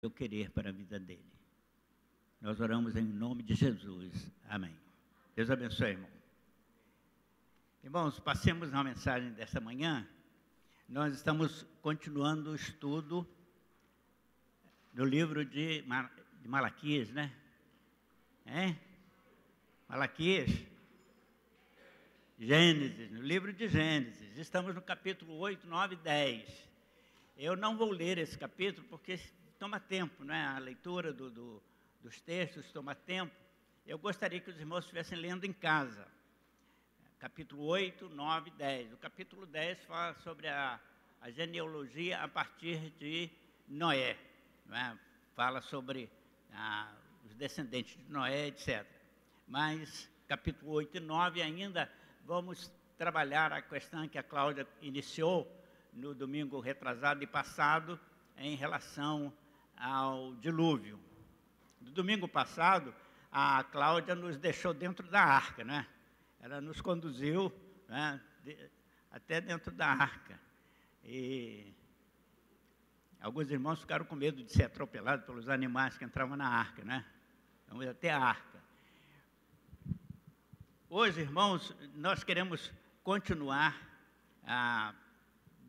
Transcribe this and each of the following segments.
eu querer para a vida dele. Nós oramos em nome de Jesus. Amém. Deus abençoe, irmão. Irmãos, passemos na mensagem desta manhã. Nós estamos continuando o estudo no livro de Malaquias, né? Malaquias? Gênesis, no livro de Gênesis. Estamos no capítulo 8, 9 e 10. Eu não vou ler esse capítulo porque toma tempo, né? A leitura dos textos toma tempo. Eu gostaria que os irmãos estivessem lendo em casa. Capítulo 8, 9 e 10. O capítulo 10 fala sobre a genealogia a partir de Noé. Né? Fala sobre os descendentes de Noé, etc. Mas capítulo 8 e 9 ainda vamos trabalhar a questão que a Cláudia iniciou no domingo retrasado e passado em relação ao dilúvio. No domingo passado, a Cláudia nos deixou dentro da arca, né? Ela nos conduziu, né, até dentro da arca. E alguns irmãos ficaram com medo de ser atropelados pelos animais que entravam na arca, né? Vamos até a arca. Hoje, irmãos, nós queremos continuar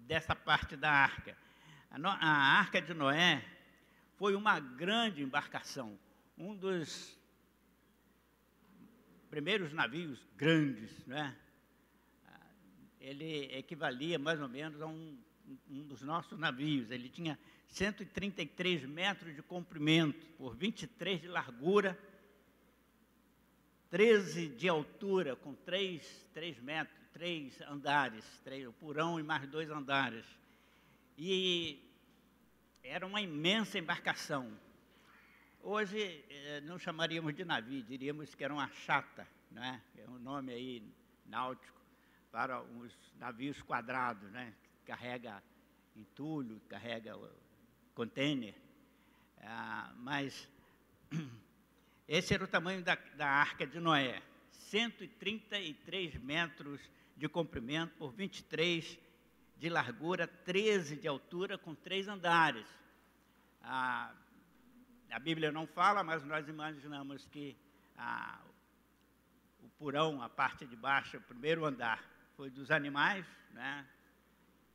dessa parte da arca. A arca de Noé foi uma grande embarcação, um dos primeiros navios grandes, né? Ele equivalia mais ou menos a um dos nossos navios. Ele tinha 133 metros de comprimento, por 23 de largura, 13 de altura, com 3 metros, 3 andares, o porão e mais 2 andares. E era uma imensa embarcação. Hoje não chamaríamos de navio, diríamos que era uma chata, né? É um nome aí náutico para os navios quadrados, né? Que carrega entulho, carrega container. Mas esse era o tamanho da arca de Noé, 133 metros de comprimento por 23 de largura, 13 de altura, com 3 andares. A Bíblia não fala, mas nós imaginamos que o porão, a parte de baixo, o primeiro andar, foi dos animais, né?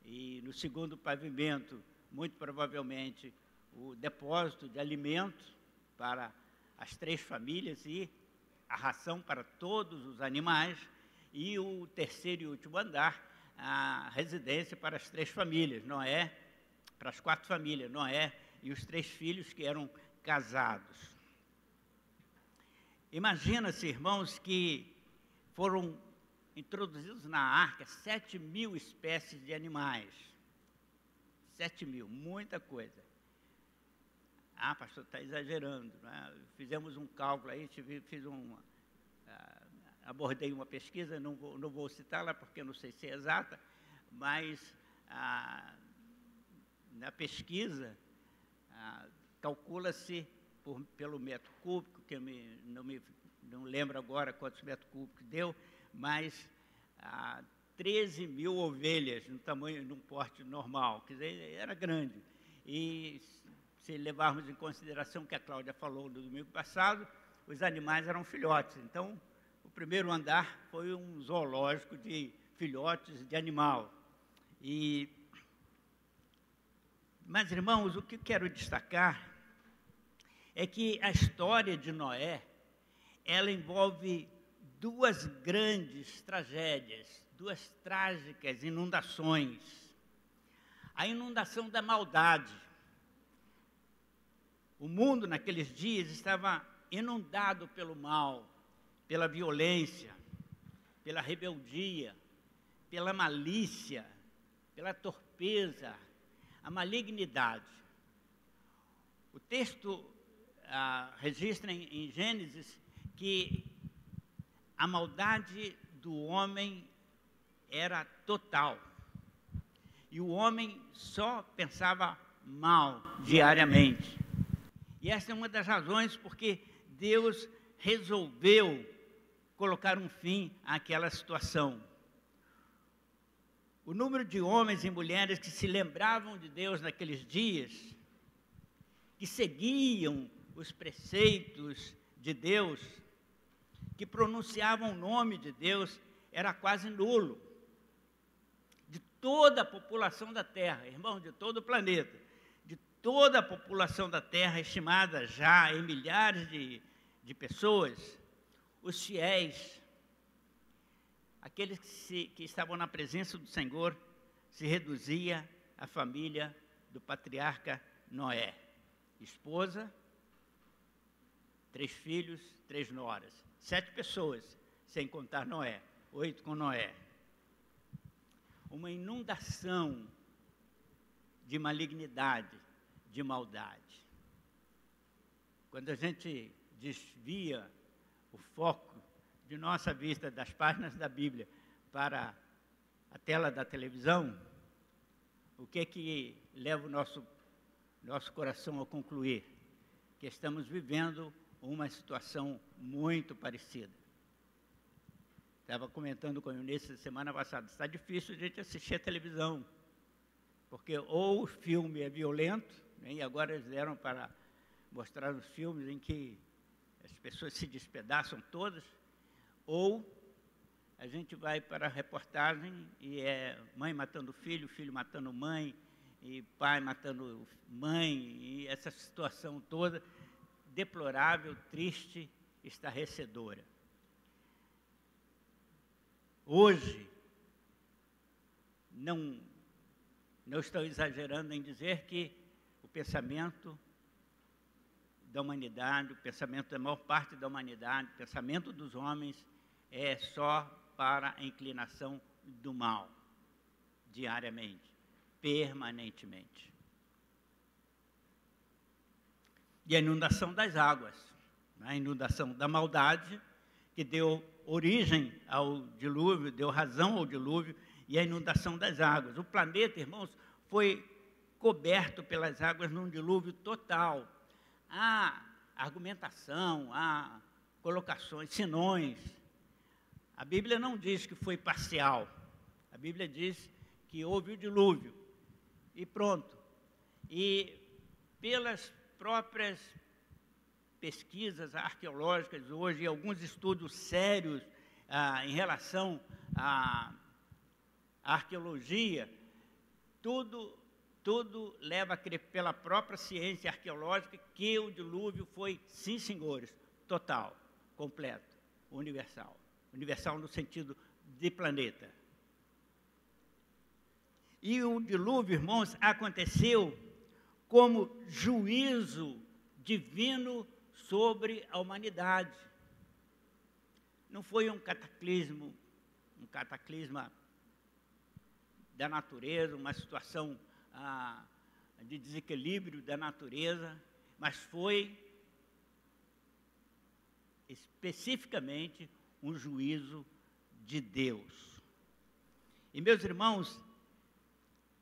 E no segundo pavimento, muito provavelmente, o depósito de alimentos para as 3 famílias e a ração para todos os animais. E o terceiro e último andar, a residência para as 3 famílias, Noé, para as 4 famílias, Noé e os 3 filhos que eram casados. Imagina-se, irmãos, que foram introduzidos na arca 7.000 espécies de animais. 7.000, muita coisa. Pastor, está exagerando, né? Fizemos um cálculo aí, abordei uma pesquisa, não vou citá-la porque não sei se é exata, mas na pesquisa calcula-se pelo metro cúbico, que eu não lembro agora quantos metros cúbicos deu, mas 13.000 ovelhas no tamanho, num porte normal, quer dizer, era grande. E se levarmos em consideração o que a Cláudia falou no domingo passado, os animais eram filhotes. Então, o primeiro andar foi um zoológico de filhotes de animal. Mas, irmãos, o que quero destacar é que a história de Noé, ela envolve 2 grandes tragédias, 2 trágicas inundações. A inundação da maldade. O mundo, naqueles dias, estava inundado pelo mal, pela violência, pela rebeldia, pela malícia, pela torpeza, a malignidade. O texto registra em Gênesis que a maldade do homem era total. E o homem só pensava mal diariamente. E essa é uma das razões porque Deus resolveu colocar um fim àquela situação. O número de homens e mulheres que se lembravam de Deus naqueles dias que seguiam os preceitos de Deus, que pronunciavam o nome de Deus, era quase nulo. De toda a população da Terra, irmãos, de todo o planeta, de toda a população da Terra, estimada já em milhares de pessoas, os fiéis, aqueles que estavam na presença do Senhor, se reduzia à família do patriarca Noé. Esposa, 3 filhos, 3 noras. 7 pessoas, sem contar Noé. 8 com Noé. Uma inundação de malignidade, de maldade. Quando a gente desvia o foco de nossa vista das páginas da Bíblia para a tela da televisão, o que leva o nosso coração a concluir? Que estamos vivendo uma situação muito parecida. Estava comentando com o Eunice semana passada, está difícil a gente assistir a televisão, porque ou o filme é violento, né, e agora eles deram para mostrar os filmes em que as pessoas se despedaçam todas, ou a gente vai para a reportagem e é mãe matando filho, filho matando mãe, e pai matando mãe, e essa situação toda deplorável, triste, estarrecedora. Hoje, não estou exagerando em dizer que o pensamento da humanidade, o pensamento da maior parte da humanidade, o pensamento dos homens é só para a inclinação do mal, diariamente, permanentemente. E a inundação das águas, a inundação da maldade, que deu origem ao dilúvio, deu razão ao dilúvio, e a inundação das águas. O planeta, irmãos, foi coberto pelas águas num dilúvio total. Há argumentação, há colocações, sinões. A Bíblia não diz que foi parcial. A Bíblia diz que houve o dilúvio. E pronto. E pelas próprias pesquisas arqueológicas hoje, alguns estudos sérios em relação à arqueologia, tudo leva a crer pela própria ciência arqueológica que o dilúvio foi, sim, senhores, total, completo, universal. Universal no sentido de planeta. E o dilúvio, irmãos, aconteceu como juízo divino sobre a humanidade. Não foi um cataclisma da natureza, uma situação de desequilíbrio da natureza, mas foi especificamente um juízo de Deus. E, meus irmãos,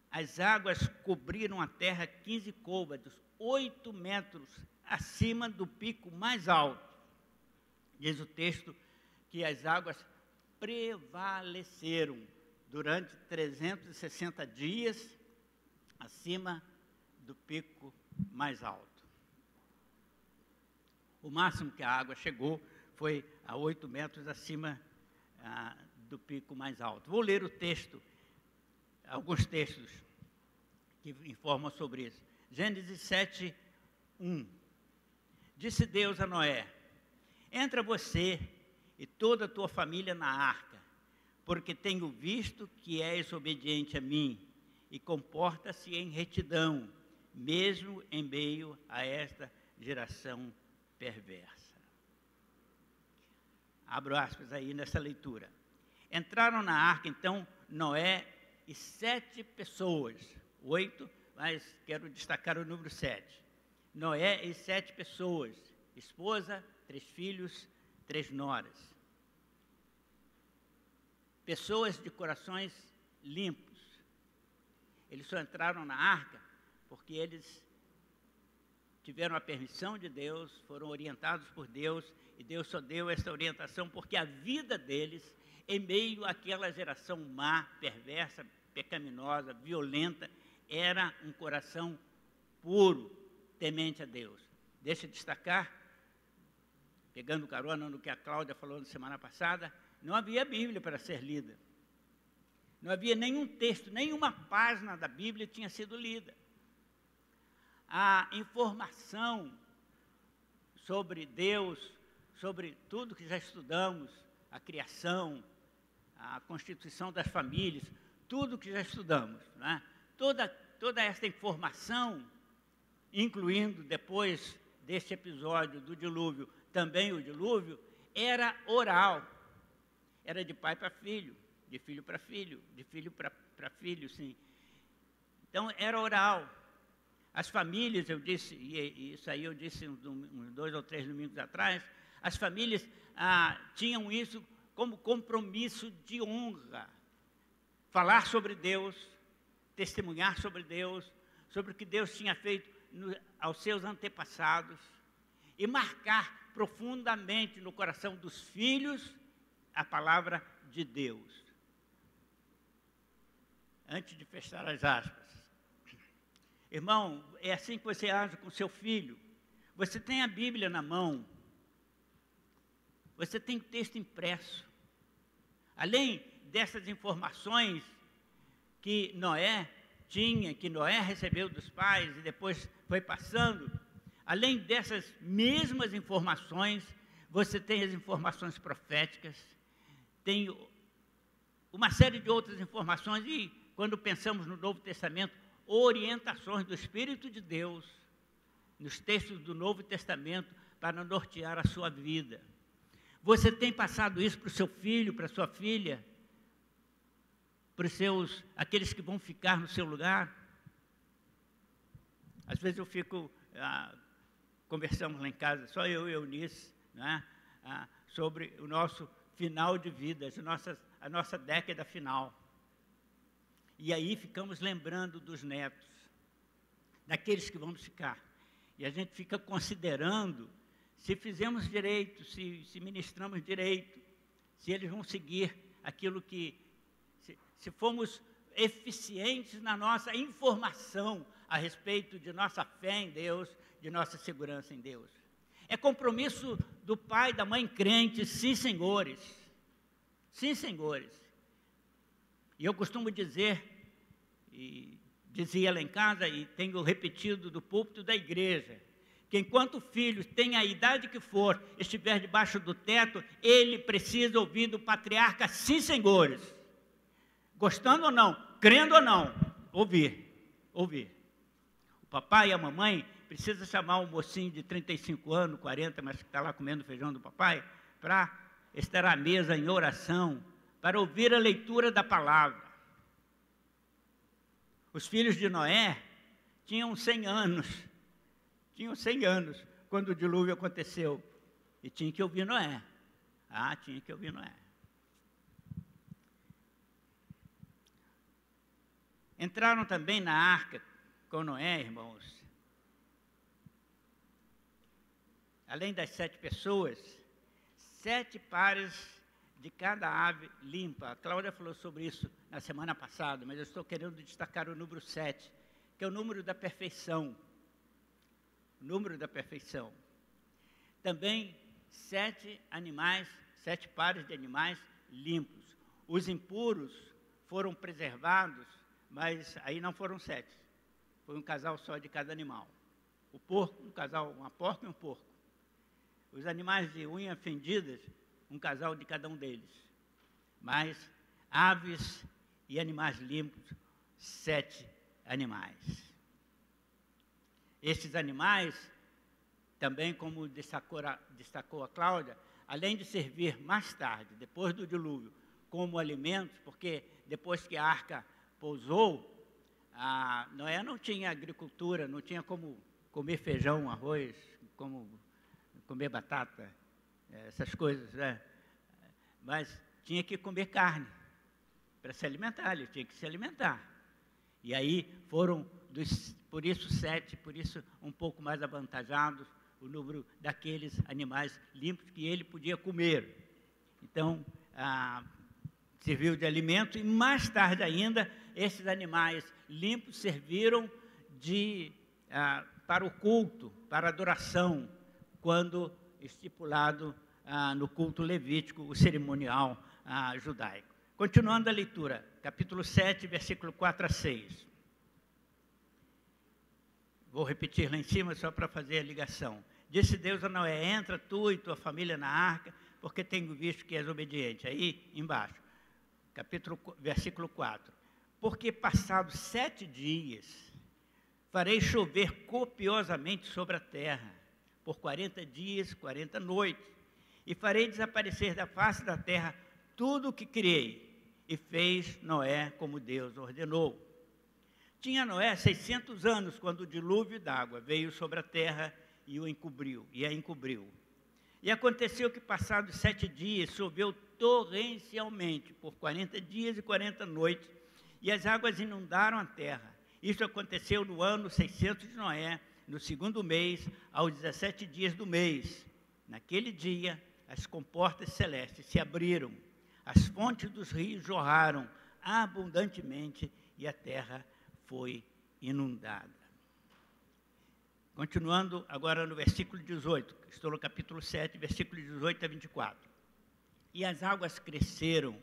as águas cobriram a terra 15 côvados, 8 metros acima do pico mais alto. Diz o texto que as águas prevaleceram durante 360 dias acima do pico mais alto. O máximo que a água chegou foi a 8 metros acima do pico mais alto. Vou ler o texto, alguns textos que informam sobre isso. Gênesis 7, 1. Disse Deus a Noé: entra você e toda a tua família na arca, porque tenho visto que és obediente a mim e comporta-se em retidão, mesmo em meio a esta geração perversa. Abro aspas aí nessa leitura. Entraram na arca, então, Noé e 7 pessoas, 8, mas quero destacar o número 7. Noé e 7 pessoas, esposa, 3 filhos, 3 noras. Pessoas de corações limpos. Eles só entraram na arca porque eles tiveram a permissão de Deus, foram orientados por Deus, e Deus só deu essa orientação porque a vida deles, em meio àquela geração má, perversa, pecaminosa, violenta, era um coração puro, temente a Deus. Deixa eu destacar, pegando carona no que a Cláudia falou na semana passada, não havia Bíblia para ser lida. Não havia nenhum texto, nenhuma página da Bíblia tinha sido lida. A informação sobre Deus, sobre tudo que já estudamos, a criação, a constituição das famílias, tudo que já estudamos, né? Toda essa informação, incluindo depois deste episódio do dilúvio, também o dilúvio, era oral, era de pai para filho, de filho para filho, de filho para filho, sim. Então, era oral. As famílias, eu disse, e isso aí eu disse uns 2 ou 3 domingos atrás, as famílias tinham isso como compromisso de honra. Falar sobre Deus, testemunhar sobre Deus, sobre o que Deus tinha feito aos seus antepassados, e marcar profundamente no coração dos filhos a palavra de Deus. Antes de fechar as aspas, irmão, é assim que você age com seu filho. Você tem a Bíblia na mão, você tem o texto impresso. Além dessas informações que Noé tinha, que Noé recebeu dos pais e depois foi passando, além dessas mesmas informações, você tem as informações proféticas, tem uma série de outras informações, e quando pensamos no Novo Testamento, orientações do Espírito de Deus, nos textos do Novo Testamento, para nortear a sua vida. Você tem passado isso para o seu filho, para a sua filha, para aqueles que vão ficar no seu lugar? Às vezes eu fico, conversamos lá em casa, só eu e Eunice, né, sobre o nosso final de vida, a nossa década final. E aí ficamos lembrando dos netos, daqueles que vamos ficar. E a gente fica considerando se fizemos direito, se ministramos direito, se eles vão seguir aquilo que... Se fomos eficientes na nossa informação a respeito de nossa fé em Deus, de nossa segurança em Deus. É compromisso do pai, da mãe crente, sim, senhores. Sim, senhores. E eu costumo dizer, e dizia lá em casa, e tenho repetido do púlpito da igreja, que enquanto o filho, tenha a idade que for, estiver debaixo do teto, ele precisa ouvir do patriarca, sim, senhores. Gostando ou não, crendo ou não, ouvir. O papai e a mamãe precisam chamar um mocinho de 35 anos, 40, mas que está lá comendo feijão do papai, para estar à mesa em oração, para ouvir a leitura da palavra. Os filhos de Noé tinham 100 anos, quando o dilúvio aconteceu, e tinha que ouvir Noé. Tinha que ouvir Noé. Entraram também na arca com Noé, irmãos, além das 7 pessoas, 7 pares de cada ave limpa. A Cláudia falou sobre isso na semana passada, mas eu estou querendo destacar o número 7, que é o número da perfeição. O número da perfeição. Também 7 pares de animais limpos. Os impuros foram preservados, mas aí não foram 7. Foi um casal só de cada animal. O porco, um casal, uma porca e um porco. Os animais de unha fendidas, um casal de cada um deles. Mas aves e animais limpos, 7 animais. Estes animais, também como destacou a Cláudia, além de servir mais tarde, depois do dilúvio, como alimentos, porque depois que a arca pousou, Noé não tinha agricultura, não tinha como comer feijão, arroz, como comer batata, essas coisas, né? Mas tinha que comer carne para se alimentar, ele tinha que se alimentar. E aí foram, por isso 7, por isso um pouco mais avantajados, o número daqueles animais limpos que ele podia comer. Então, serviu de alimento, e mais tarde ainda, esses animais limpos serviram para o culto, para a adoração, quando estipulado no culto levítico, o cerimonial judaico. Continuando a leitura, capítulo 7, versículo 4 a 6. Vou repetir lá em cima só para fazer a ligação. Disse Deus a Noé: entra tu e tua família na arca, porque tenho visto que és obediente. Aí embaixo, versículo 4. Porque passados 7 dias, farei chover copiosamente sobre a terra, por 40 dias, 40 noites, e farei desaparecer da face da terra tudo o que criei. E fez Noé como Deus ordenou. Tinha Noé 600 anos quando o dilúvio d'água veio sobre a terra e a encobriu. E aconteceu que, passados 7 dias, choveu torrencialmente, por 40 dias e 40 noites, e as águas inundaram a terra. Isso aconteceu no ano 600 de Noé, no 2º mês, aos 17 dias do mês. Naquele dia, as comportas celestes se abriram, as fontes dos rios jorraram abundantemente e a terra foi inundada. Continuando agora no versículo 18, estou no capítulo 7, versículo 18 a 24. E as águas cresceram,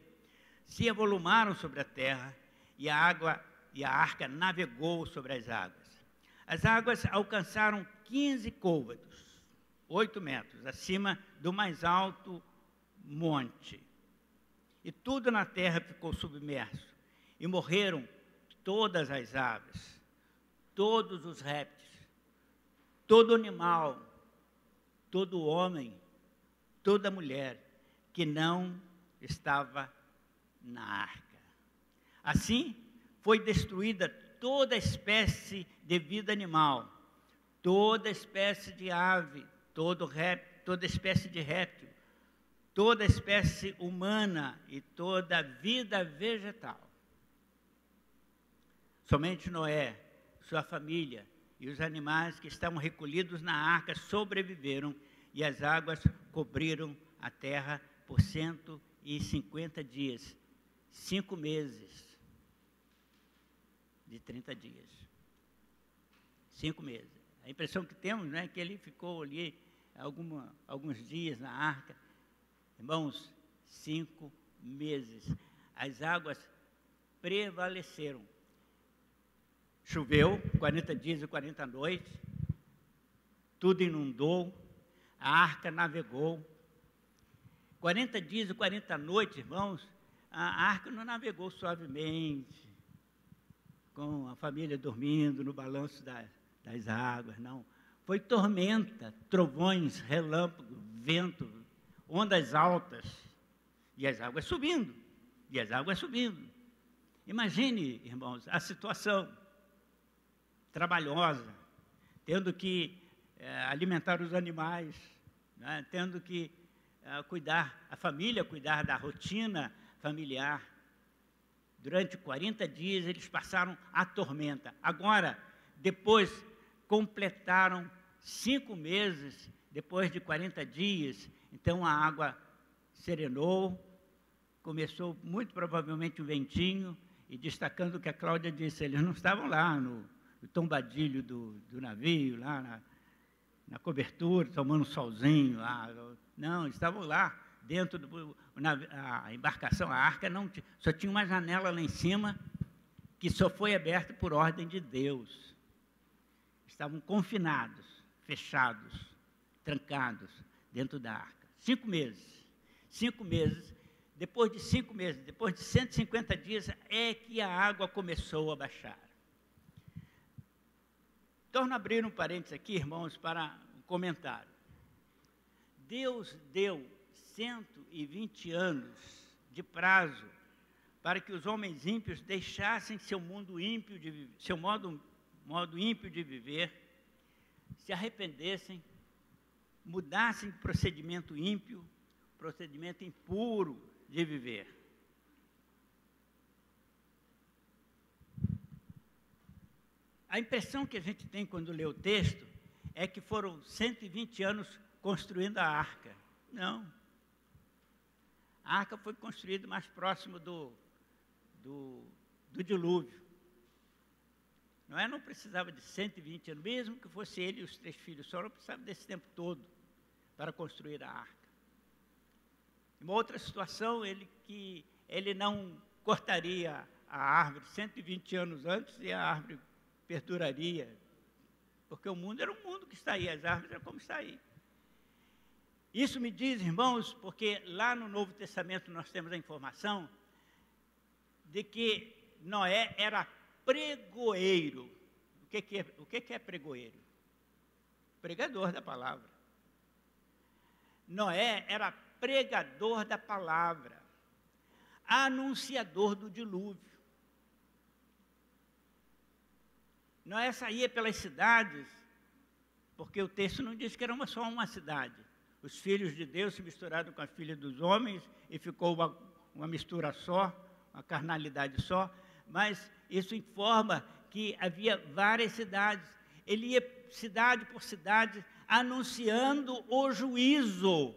se avolumaram sobre a terra, e a arca navegou sobre as águas. As águas alcançaram 15 côvados, 8 metros, acima do mais alto monte. E tudo na terra ficou submerso, e morreram todas as aves, todos os répteis, todo animal, todo homem, toda mulher que não estava na arca. Assim, foi destruída toda espécie de vida animal, toda espécie de ave, toda espécie de réptil, toda espécie humana e toda vida vegetal. Somente Noé, sua família e os animais que estavam recolhidos na arca sobreviveram, e as águas cobriram a terra por 150 dias, 5 meses de 30 dias. 5 meses. A impressão que temos, né, é que ele ficou ali alguns dias na arca. Irmãos, 5 meses. As águas prevaleceram. Choveu 40 dias e 40 noites, tudo inundou, a arca navegou. 40 dias e 40 noites, irmãos, a arca não navegou suavemente, com a família dormindo no balanço das águas, não. Foi tormenta, trovões, relâmpagos, vento, ondas altas, e as águas subindo, Imagine, irmãos, a situação trabalhosa, tendo que alimentar os animais, né, tendo que cuidar da rotina familiar. Durante 40 dias eles passaram a tormenta. Agora, depois, completaram 5 meses, depois de 40 dias, então a água serenou, começou muito provavelmente um ventinho, e destacando o que a Cláudia disse, eles não estavam lá no tombadilho do navio, lá na cobertura, tomando um solzinho lá. Não, estavam lá dentro a embarcação, a arca, só tinha uma janela lá em cima, que só foi aberta por ordem de Deus. Estavam confinados, fechados, trancados dentro da arca. 5 meses. 5 meses. Depois de 5 meses, depois de 150 dias, é que a água começou a baixar. Torno a abrir um parênteses aqui, irmãos, para um comentário. Deus deu 120 anos de prazo para que os homens ímpios deixassem seu modo ímpio de viver, se arrependessem, mudassem procedimento ímpio, procedimento impuro de viver. A impressão que a gente tem quando lê o texto é que foram 120 anos construindo a arca. Não. A arca foi construída mais próximo do dilúvio. Noé não precisava de 120 anos, mesmo que fosse ele e os 3 filhos só, não precisava desse tempo todo para construir a arca. Uma outra situação, ele não cortaria a árvore 120 anos antes e a árvore perduraria, porque o mundo era o mundo que está aí, as árvores eram como está aí. Isso me diz, irmãos, porque lá no Novo Testamento nós temos a informação de que Noé era pregoeiro. O que é pregoeiro? Pregador da palavra. Noé era pregador da palavra, anunciador do dilúvio. Noé saía pelas cidades, porque o texto não diz que era só uma cidade. Os filhos de Deus se misturaram com a filha dos homens e ficou uma mistura só, uma carnalidade só, mas isso informa que havia várias cidades. Ele ia cidade por cidade anunciando o juízo,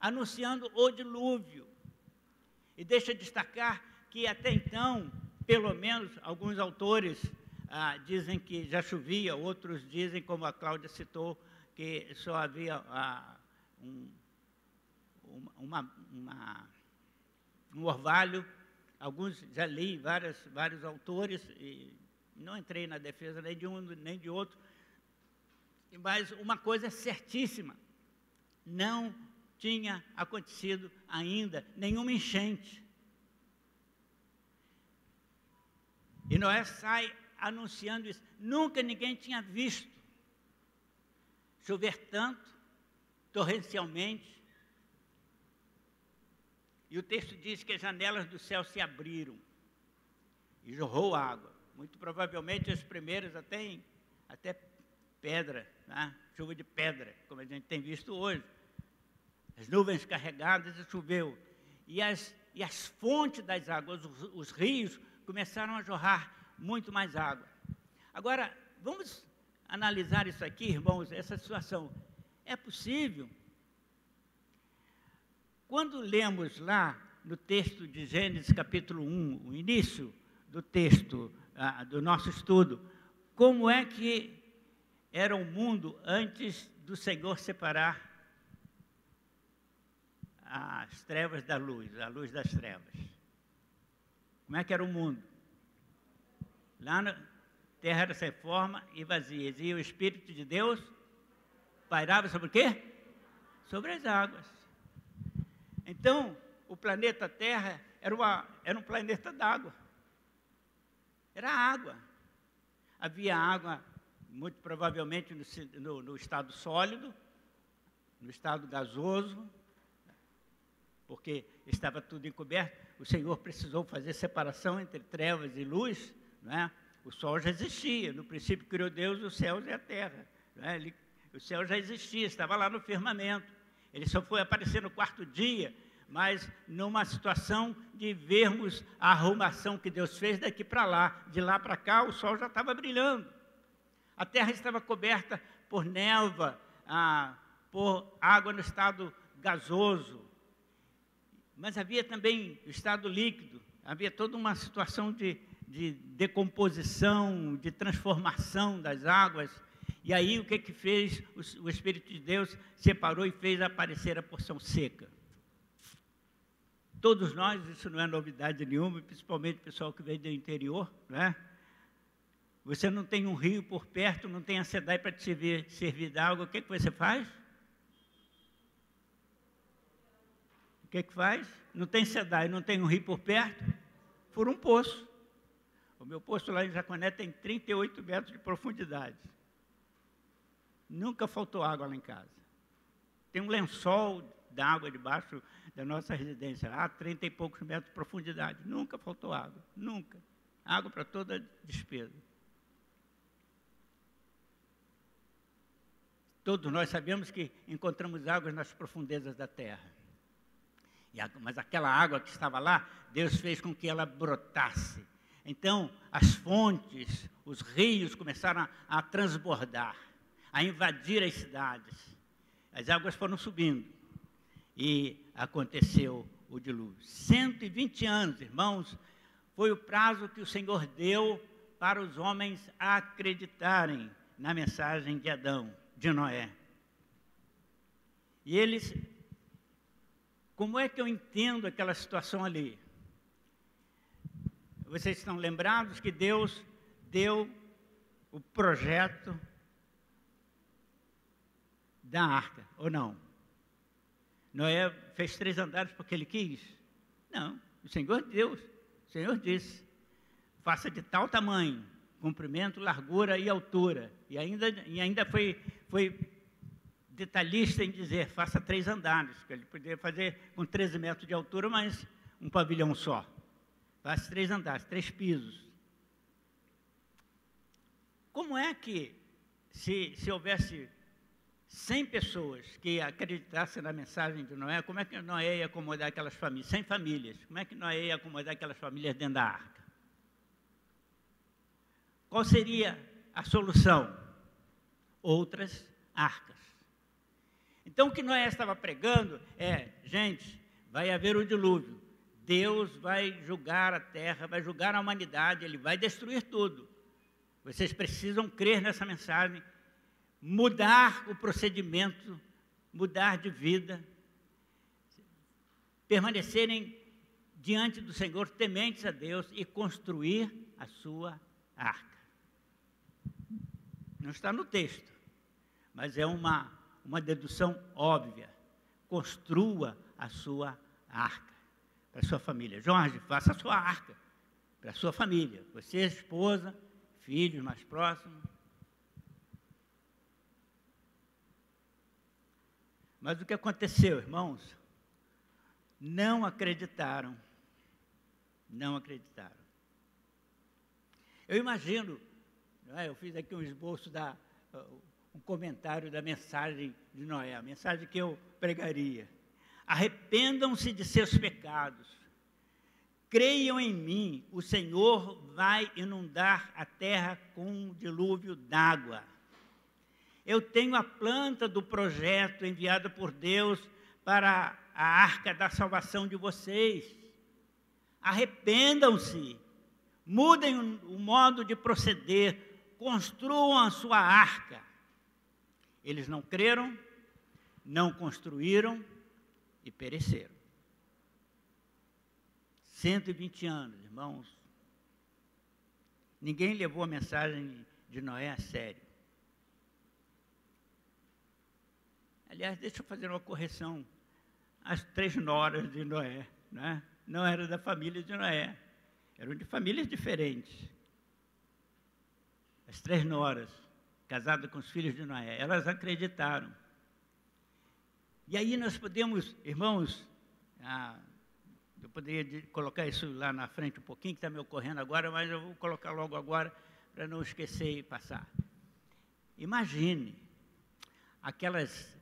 anunciando o dilúvio. E deixa destacar que até então, pelo menos alguns autores dizem que já chovia, outros dizem, como a Cláudia citou, que só havia um orvalho. Alguns já li vários autores, e não entrei na defesa nem de um nem de outro, mas uma coisa é certíssima: não tinha acontecido ainda nenhuma enchente. E Noé sai anunciando isso. Nunca ninguém tinha visto chover tanto, torrencialmente. E o texto diz que as janelas do céu se abriram e jorrou água. Muito provavelmente os primeiros até pedra, né? Chuva de pedra, como a gente tem visto hoje. As nuvens carregadas e choveu. E as fontes das águas, os rios, começaram a jorrar muito mais água. Agora, vamos analisar isso aqui, irmãos, essa situação. É possível? Quando lemos lá no texto de Gênesis capítulo 1, o início do texto do nosso estudo, como é que era o mundo antes do Senhor separar as trevas da luz, a luz das trevas? Como é que era o mundo? Lá na terra era sem forma e vazia, e o Espírito de Deus pairava sobre o quê? Sobre as águas. Então, o planeta Terra era um planeta d'água. Era água. Havia água, muito provavelmente, no estado sólido, no estado gasoso, porque estava tudo encoberto. O Senhor precisou fazer separação entre trevas e luz, não é? O sol já existia. No princípio criou Deus os céus e a terra. Não é? O céu já existia, estava lá no firmamento. Ele só foi aparecer no 4º dia, mas numa situação de vermos a arrumação que Deus fez daqui para lá. De lá para cá, o sol já estava brilhando. A terra estava coberta por névoa, por água no estado gasoso. Mas havia também o estado líquido. Havia toda uma situação de decomposição, de transformação das águas. E aí o que fez? O Espírito de Deus separou e fez aparecer a porção seca. Todos nós, isso não é novidade nenhuma, principalmente o pessoal que vem do interior, não é? Você não tem um rio por perto, não tem a SEDAI para te servir de água, o que você faz? O que faz? Não tem SEDAI, não tem um rio por perto, fura um poço. O meu poço lá em Jaconé tem 38 metros de profundidade. Nunca faltou água lá em casa. Tem um lençol d'água debaixo da nossa residência, lá, 30 e poucos metros de profundidade. Nunca faltou água, nunca. Água para toda despesa. Todos nós sabemos que encontramos águas nas profundezas da terra. Mas aquela água que estava lá, Deus fez com que ela brotasse. Então, as fontes, os rios começaram a transbordar, a invadir as cidades. As águas foram subindo e aconteceu o dilúvio. 120 anos, irmãos, foi o prazo que o Senhor deu para os homens acreditarem na mensagem de Adão, de Noé. E eles, como é que eu entendo aquela situação ali? Vocês estão lembrados que Deus deu o projeto da arca, ou não? Noé fez 3 andares porque ele quis? Não, o Senhor Deus, o Senhor disse, faça de tal tamanho, comprimento, largura e altura. E ainda foi detalhista em dizer, faça 3 andares, que ele poderia fazer com 13 metros de altura, mas um pavilhão só. Faça 3 andares, 3 pisos. Como é que, se houvesse 100 pessoas que acreditassem na mensagem de Noé, como é que Noé ia acomodar aquelas famílias? 100 famílias. Como é que Noé ia acomodar aquelas famílias dentro da arca? Qual seria a solução? Outras arcas. Então, o que Noé estava pregando é, gente, vai haver o dilúvio. Deus vai julgar a terra, vai julgar a humanidade, Ele vai destruir tudo. Vocês precisam crer nessa mensagem, mudar o procedimento, mudar de vida, permanecerem diante do Senhor, tementes a Deus e construir a sua arca. Não está no texto, mas é uma dedução óbvia. Construa a sua arca para a sua família. Jorge, faça a sua arca para a sua família. Você, esposa, filhos mais próximos. Mas o que aconteceu, irmãos? Não acreditaram. Não acreditaram. Eu imagino, eu fiz aqui um esboço, um comentário da mensagem de Noé, a mensagem que eu pregaria. Arrependam-se de seus pecados. Creiam em mim, o Senhor vai inundar a terra com um dilúvio d'água. Eu tenho a planta do projeto enviado por Deus para a arca da salvação de vocês. Arrependam-se, mudem o modo de proceder, construam a sua arca. Eles não creram, não construíram e pereceram. 120 anos, irmãos. Ninguém levou a mensagem de Noé a sério. Aliás, deixa eu fazer uma correção. As 3 noras de Noé, né? Não eram da família de Noé, eram de famílias diferentes. As 3 noras, casadas com os filhos de Noé, elas acreditaram. E aí nós podemos, irmãos, eu poderia colocar isso lá na frente um pouquinho, que está me ocorrendo agora, mas eu vou colocar logo agora, para não esquecer e passar. Imagine aquelas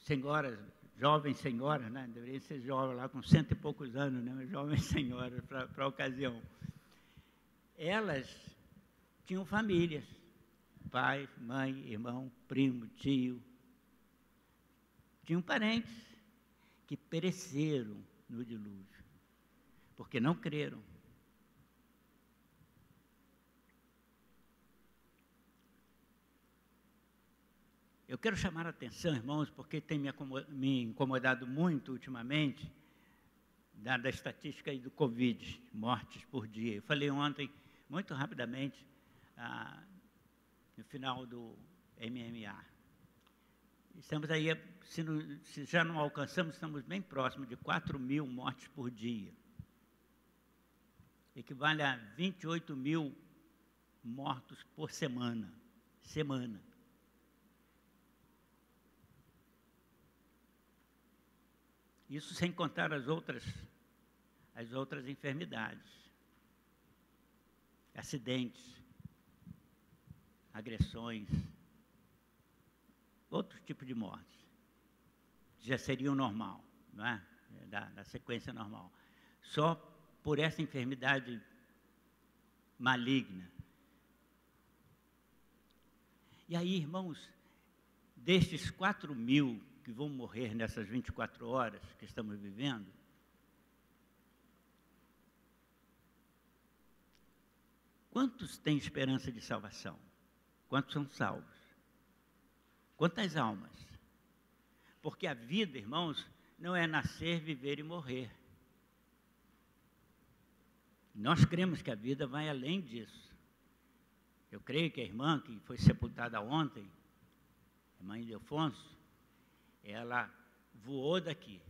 senhoras, jovens senhoras, né? Deveria ser jovem lá com 100 e poucos anos, né? Jovens senhoras para a ocasião. Elas tinham famílias, pai, mãe, irmão, primo, tio. Tinham parentes que pereceram no dilúvio, porque não creram. Eu quero chamar a atenção, irmãos, porque tem me incomodado muito ultimamente, da estatística aí do Covid, mortes por dia. Eu falei ontem, muito rapidamente, no final do MMA. Estamos aí, se já não alcançamos, estamos bem próximos de 4.000 mortes por dia. Equivale a 28.000 mortos por semana. Isso sem contar as outras enfermidades, acidentes, agressões, outro tipo de mortes, já seria o normal, não é? Da sequência normal. Só por essa enfermidade maligna. E aí, irmãos, destes 4.000 que vão morrer nessas 24 horas que estamos vivendo, Quantos têm esperança de salvação? Quantos são salvos? Quantas almas? Porque a vida, irmãos, não é nascer, viver e morrer. Nós cremos que a vida vai além disso. Eu creio que a irmã que foi sepultada ontem, a irmã Ildefonso, ela voou daqui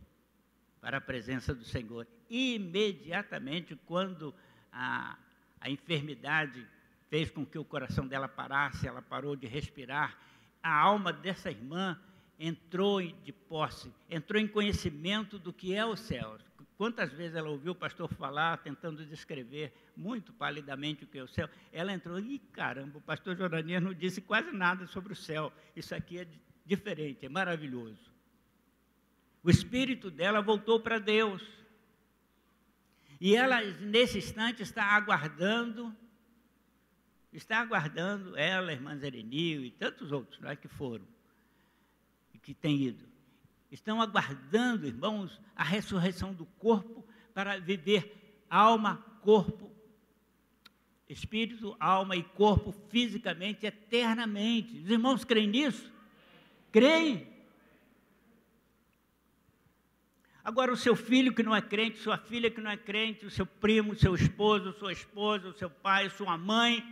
para a presença do Senhor. E imediatamente, quando a enfermidade fez com que o coração dela parasse, ela parou de respirar, a alma dessa irmã entrou de posse, entrou em conhecimento do que é o céu. Quantas vezes ela ouviu o pastor falar, tentando descrever muito palidamente o que é o céu, ela entrou, e caramba, o pastor Joranias não disse quase nada sobre o céu, isso aqui é diferente, é maravilhoso. O espírito dela voltou para Deus, e ela, nesse instante, está aguardando, ela, a irmã Zerenil e tantos outros, não é, que foram, e que têm ido. Estão aguardando, irmãos, a ressurreição do corpo para viver alma, corpo, espírito, alma e corpo fisicamente, eternamente. Os irmãos creem nisso? Creem? Agora, o seu filho que não é crente, sua filha que não é crente, o seu primo, seu esposo, sua esposa, o seu pai, sua mãe,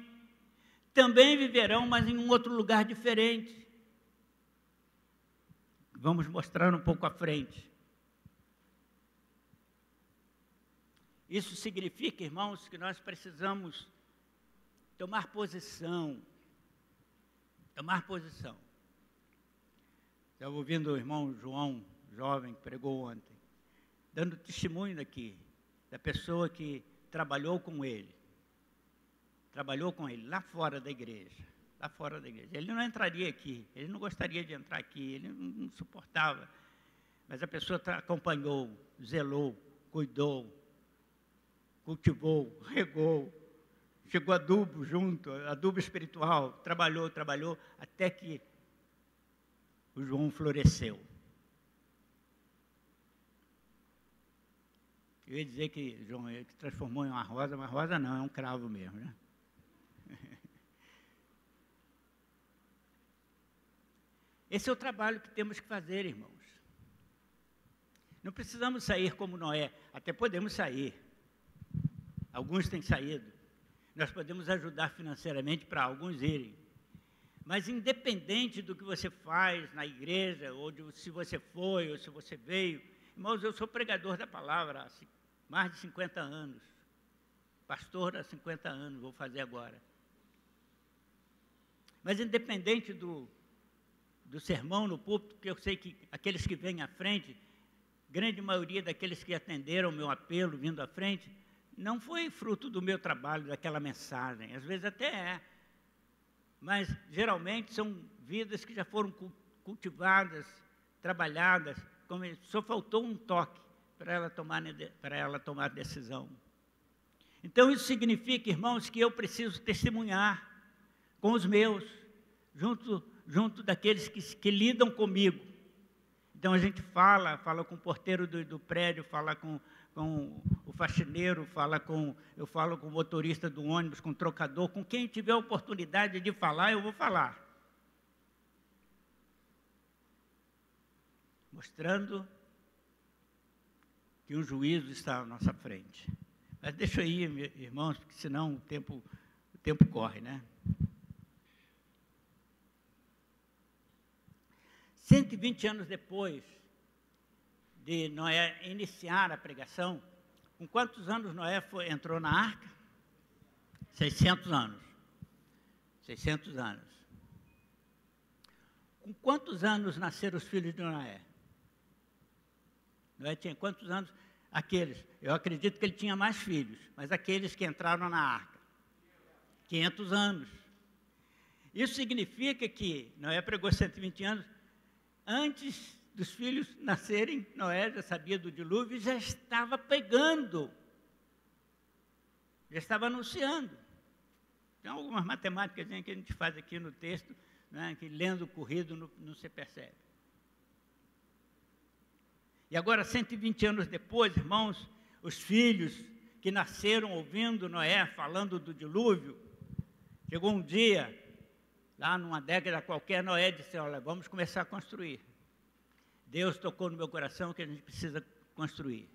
também viverão, mas em um outro lugar diferente. Vamos mostrar um pouco à frente. Isso significa, irmãos, que nós precisamos tomar posição. Tomar posição. Estava ouvindo o irmão João, jovem, que pregou ontem, dando testemunho aqui, da pessoa que trabalhou com ele lá fora da igreja. Lá fora da igreja. Ele não entraria aqui, ele não gostaria de entrar aqui, ele não suportava. Mas a pessoa acompanhou, zelou, cuidou, cultivou, regou, chegou adubo junto, adubo espiritual, trabalhou, até que o João floresceu. Eu ia dizer que João ele transformou em uma rosa, mas rosa não, é um cravo mesmo, né? Esse é o trabalho que temos que fazer, irmãos. Não precisamos sair como Noé, até podemos sair. Alguns têm saído. Nós podemos ajudar financeiramente para alguns irem. Mas independente do que você faz na igreja, ou se você foi, ou se você veio, irmãos, eu sou pregador da palavra há mais de 50 anos. Pastor há 50 anos, vou fazer agora. Mas independente do sermão no púlpito, porque eu sei que aqueles que vêm à frente, grande maioria daqueles que atenderam o meu apelo vindo à frente, não foi fruto do meu trabalho, daquela mensagem, às vezes até é, mas geralmente são vidas que já foram cultivadas, trabalhadas, só faltou um toque para ela tomar decisão. Então isso significa, irmãos, que eu preciso testemunhar com os meus, junto daqueles que lidam comigo. Então a gente fala com o porteiro do prédio, fala com o faxineiro, eu falo com o motorista do ônibus, com o trocador, com quem tiver a oportunidade de falar, eu vou falar. Mostrando que um juízo está à nossa frente. Mas deixa eu ir, irmãos, porque senão o tempo corre, né? 120 anos depois de Noé iniciar a pregação, com quantos anos Noé entrou na arca? 600 anos. 600 anos. Com quantos anos nasceram os filhos de Noé? Noé tinha quantos anos? Eu acredito que ele tinha mais filhos, mas aqueles que entraram na arca. 500 anos. Isso significa que Noé pregou 120 anos, antes dos filhos nascerem, Noé já sabia do dilúvio e já estava pregando, já estava anunciando. Tem algumas matemáticas que a gente faz aqui no texto, né, que lendo o corrido não se percebe. E agora, 120 anos depois, irmãos, os filhos que nasceram ouvindo Noé falando do dilúvio. Chegou um dia, lá numa década qualquer, Noé disse, olha, vamos começar a construir. Deus tocou no meu coração que a gente precisa construir.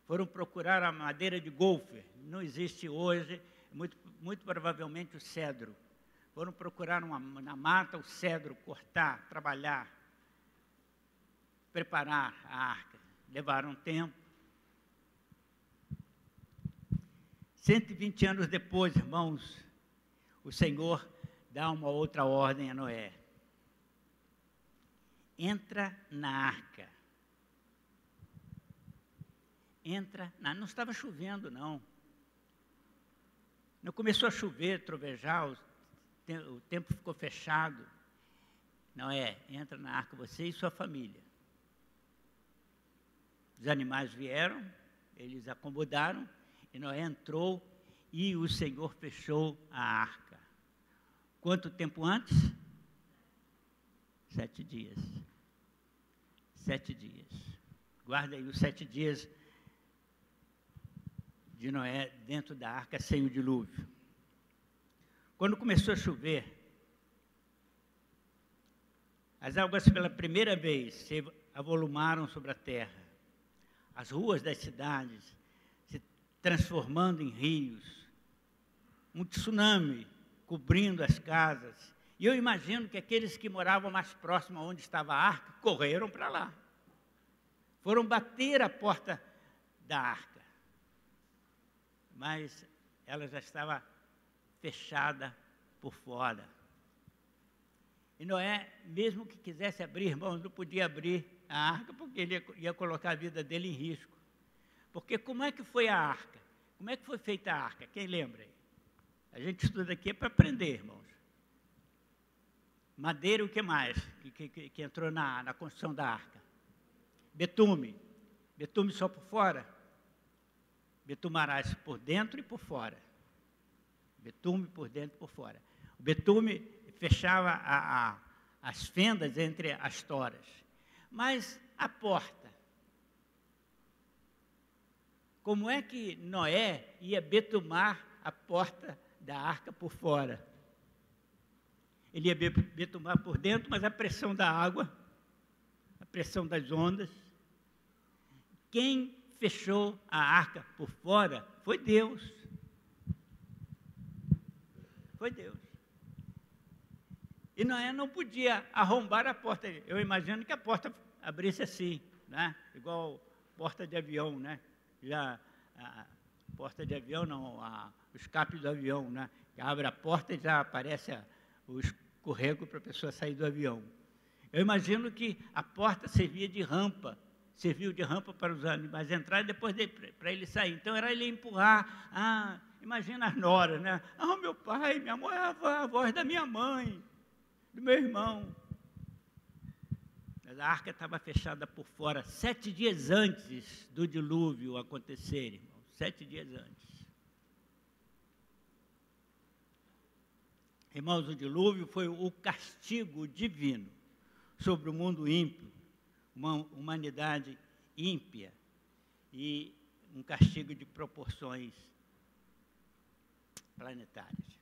Foram procurar a madeira de golfe, não existe hoje, muito provavelmente o cedro. Foram procurar na mata o cedro, cortar, trabalhar, preparar a arca. Levaram tempo. 120 anos depois, irmãos, o Senhor dá uma outra ordem a Noé. Entra na arca. Não estava chovendo, não. Não começou a chover, trovejar, o tempo ficou fechado. Noé, entra na arca você e sua família. Os animais vieram, eles acomodaram, e Noé entrou e o Senhor fechou a arca. Quanto tempo antes? 7 dias. 7 dias. Guarda aí os 7 dias de Noé dentro da arca sem o dilúvio. Quando começou a chover, as águas pela primeira vez se avolumaram sobre a terra. As ruas das cidades se transformando em rios. Um tsunami cobrindo as casas. E eu imagino que aqueles que moravam mais próximo onde estava a arca, correram para lá. Foram bater a porta da arca. Mas ela já estava fechada por fora. E Noé, mesmo que quisesse abrir, irmãos, não podia abrir a arca, porque ele ia colocar a vida dele em risco. Porque como é que foi a arca? Como é que foi feita a arca? Quem lembra aí? A gente estuda aqui para aprender, irmãos. Madeira, o que mais que entrou na construção da arca? Betume. Betume só por fora? Betumarás por dentro e por fora. Betume por dentro e por fora. O betume fechava as fendas entre as toras. Mas a porta? Como é que Noé ia betumar a porta da arca por fora? Ele ia betumar por dentro, mas a pressão da água, a pressão das ondas. Quem fechou a arca por fora foi Deus. Foi Deus. E Noé não podia arrombar a porta. Eu imagino que a porta abrisse assim, né? Igual porta de avião, né? Já a porta de avião, não, o escape do avião, né? Que abre a porta e já aparece o escorrego para a pessoa sair do avião. Eu imagino que a porta serviu de rampa para os animais entrarem e depois para ele sair. Então era ele empurrar. Imagina as noras, né? Meu pai, minha mãe, a voz da minha mãe, do meu irmão. Mas a arca estava fechada por fora 7 dias antes do dilúvio acontecer, irmão. 7 dias antes. Irmãos, o dilúvio foi o castigo divino sobre o mundo ímpio, uma humanidade ímpia e um castigo de proporções planetárias.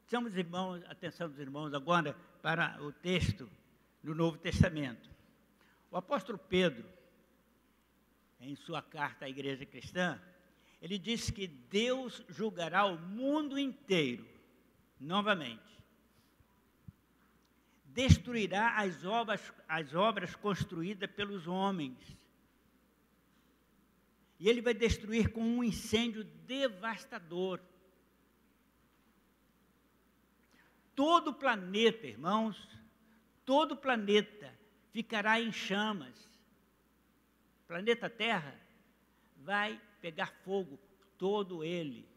Chamamos, irmãos, a atenção dos irmãos agora para o texto do Novo Testamento. O apóstolo Pedro, em sua carta à igreja cristã, ele diz que Deus julgará o mundo inteiro, novamente. Destruirá as obras construídas pelos homens. E ele vai destruir com um incêndio devastador. Todo o planeta, irmãos, todo o planeta ficará em chamas. O planeta Terra vai pegar fogo, todo ele.